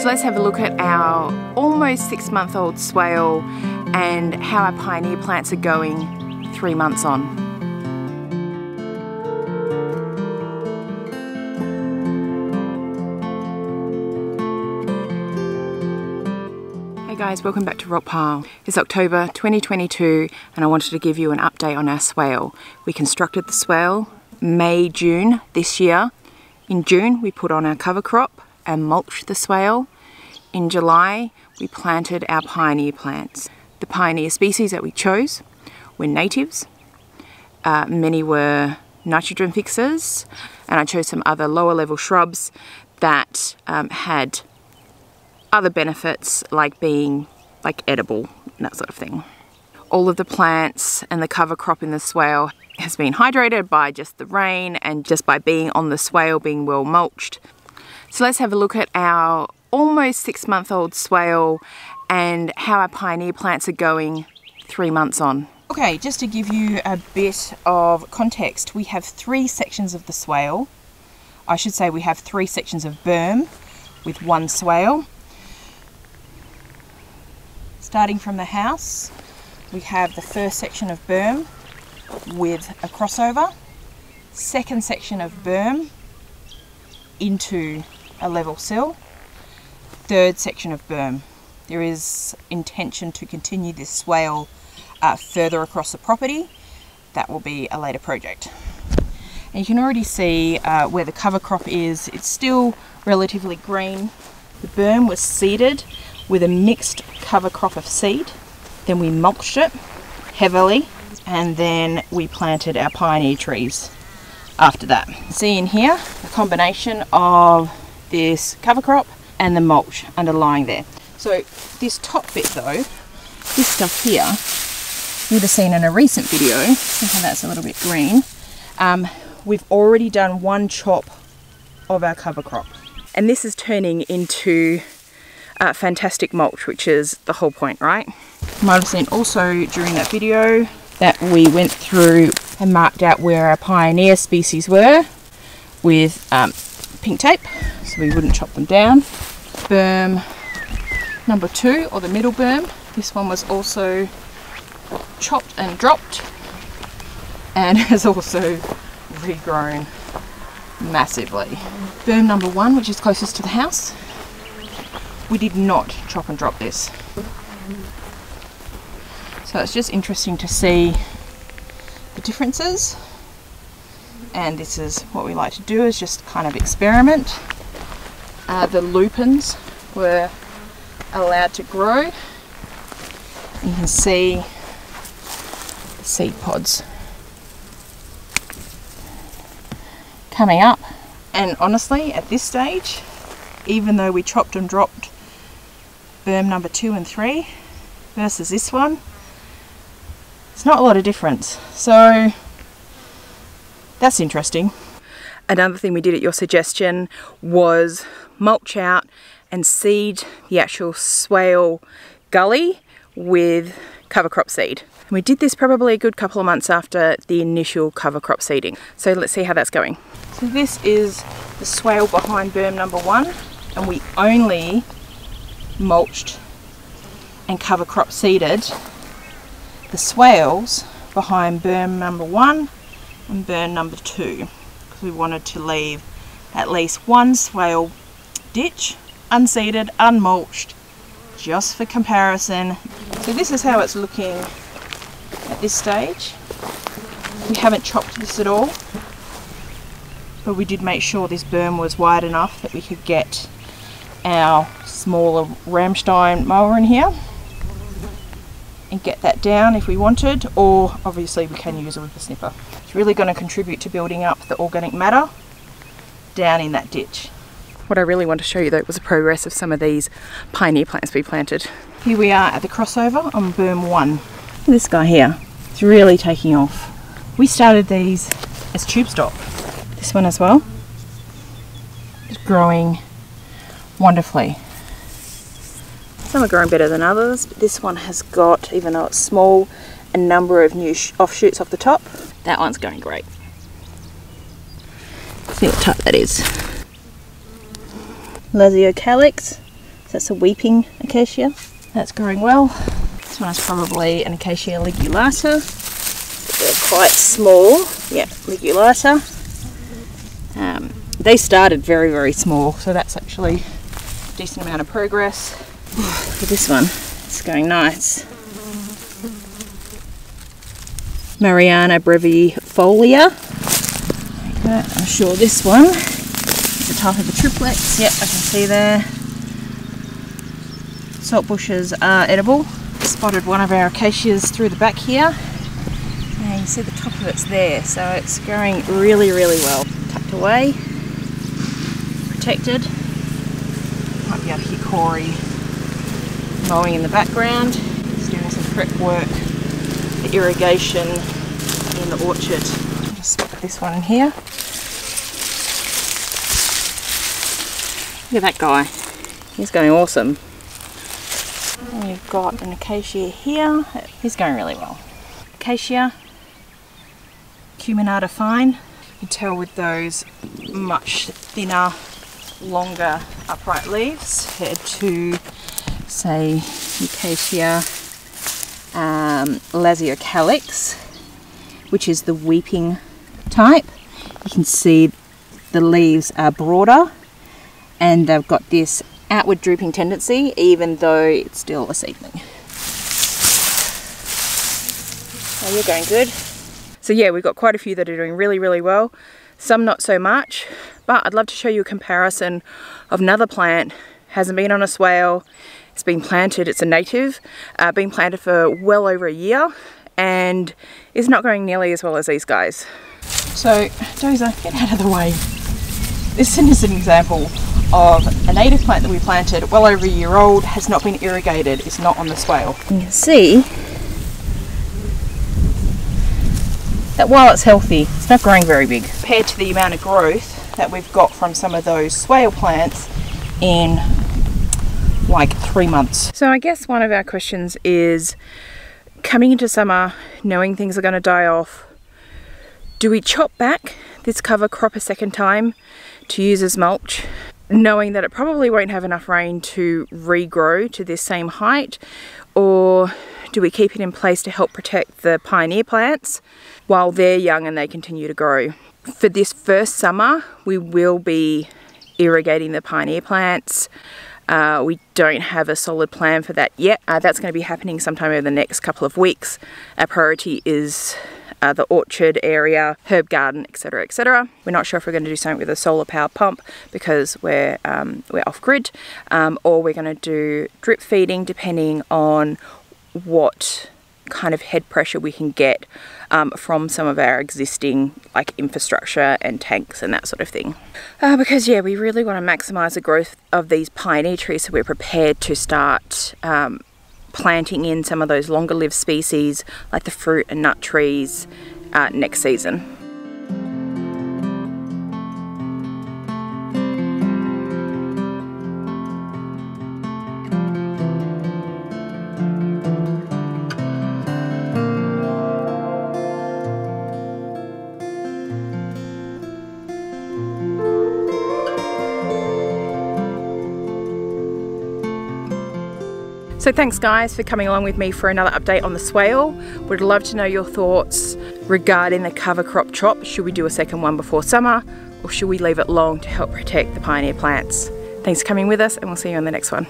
So let's have a look at our almost 6-month-old swale and how our pioneer plants are going 3 months on. Hey guys, welcome back to Rock Pile. It's October 2022 and I wanted to give you an update on our swale. We constructed the swale May, June this year. In June we put on our cover crop and mulched the swale. In July we planted our pioneer plants. The pioneer species that we chose were natives. Many were nitrogen fixers, and I chose some other lower level shrubs that had other benefits like being edible and that sort of thing. All of the plants and the cover crop in the swale has been hydrated by just the rain and just by being on the swale, being well mulched. So let's have a look at our almost 6-month-old swale and how our pioneer plants are going 3 months on. Okay, just to give you a bit of context, we have 3 sections of the swale. I should say we have 3 sections of berm with 1 swale. Starting from the house, we have the first section of berm with a crossover, second section of berm into a level sill, third section of berm. There is intention to continue this swale further across the property. That will be a later project. And you can already see where the cover crop is. It's still relatively green. The berm was seeded with a mixed cover crop of seed. Then we mulched it heavily, and then we planted our pioneer trees after that. See in here the combination of this cover crop and the mulch underlying there. So this top bit though, this stuff here, you would have seen in a recent video, I think that's a little bit green, we've already done 1 chop of our cover crop. And this is turning into fantastic mulch, which is the whole point, right? You might have seen also during that video that we went through and marked out where our pioneer species were with pink tape, so we wouldn't chop them down. Berm number 2, or the middle berm, this one was also chopped and dropped and has also regrown massively. Berm number 1, which is closest to the house, we did not chop and drop this. So it's just interesting to see the differences, and this is what we like to do, is just kind of experiment. The lupins were allowed to grow. You can see the seed pods coming up, and honestly at this stage, even though we chopped and dropped berm number 2 and 3 versus this one, it's not a lot of difference. So that's interesting. Another thing we did at your suggestion was mulch out and seed the actual swale gully with cover crop seed. And we did this probably a good couple of months after the initial cover crop seeding. So let's see how that's going. So this is the swale behind berm number 1, and we only mulched and cover crop seeded the swales behind berm number 1 and berm number 2, because we wanted to leave at least 1 swale ditch unseeded, unmulched, just for comparison. So this is how it's looking at this stage. We haven't chopped this at all, but we did make sure this berm was wide enough that we could get our smaller Ramstein mower in here and get that down if we wanted, or obviously we can use it with a snipper. It's really going to contribute to building up the organic matter down in that ditch. What I really want to show you though was the progress of some of these pioneer plants we planted. Here we are at the crossover on berm 1. This guy here, it's really taking off. We started these as tube stock. This one as well. It's growing wonderfully. Some are growing better than others, but this one has got, even though it's small, a number of new offshoots off the top. That one's going great. See what type that is. Lazio calyx, That's a weeping acacia. That's growing well. This one is probably an acacia ligulata. They're quite small. Yeah, ligulata. They started very, very small, so that's actually a decent amount of progress. For this one, it's going nice. Mariana brevifolia. I'm sure this one is the type of the triplets. Yep, I can see there. Salt bushes are edible. Spotted one of our acacias through the back here. And you see the top of it's there, so it's growing really, really well. Tucked away, protected. Might be able to hear Corey mowing in the background. He's doing some prep work for irrigation in the orchard. I'll just spot this one in here. Look at that guy. He's going awesome. And we've got an acacia here. He's going really well. Acacia, Cuminata fine. You can tell with those much thinner, longer upright leaves compared to, say, Acacia Lasiocalyx, which is the weeping type. You can see the leaves are broader and they've got this outward drooping tendency, even though it's still a seedling. Oh, you're going good. So yeah, we've got quite a few that are doing really, really well. Some not so much, but I'd love to show you a comparison of another plant. Hasn't been on a swale. It's been planted, it's a native, been planted for well over a year and is not going nearly as well as these guys. So Dozer, get out of the way. This is an example of a native plant that we planted well over a year old, has not been irrigated, is not on the swale. You can see that while it's healthy, it's not growing very big compared to the amount of growth that we've got from some of those swale plants in like 3 months. So I guess one of our questions is, coming into summer, knowing things are going to die off, do we chop back this cover crop a second time to use as mulch, knowing that it probably won't have enough rain to regrow to this same height, or do we keep it in place to help protect the pioneer plants while they're young and they continue to grow? For this first summer, we will be irrigating the pioneer plants. We don't have a solid plan for that yet. That's going to be happening sometime over the next couple of weeks. Our priority is the orchard area, herb garden, etc, etc. We're not sure if we're going to do something with a solar power pump because we're off grid, or we're going to do drip feeding depending on what kind of head pressure we can get from some of our existing like infrastructure and tanks and that sort of thing. Because yeah, we really want to maximize the growth of these pioneer trees, so we're prepared to start planting in some of those longer lived species like the fruit and nut trees next season. So thanks guys for coming along with me for another update on the swale. Would love to know your thoughts regarding the cover crop chop. Should we do a second one before summer, or should we leave it long to help protect the pioneer plants? Thanks for coming with us, and we'll see you on the next one.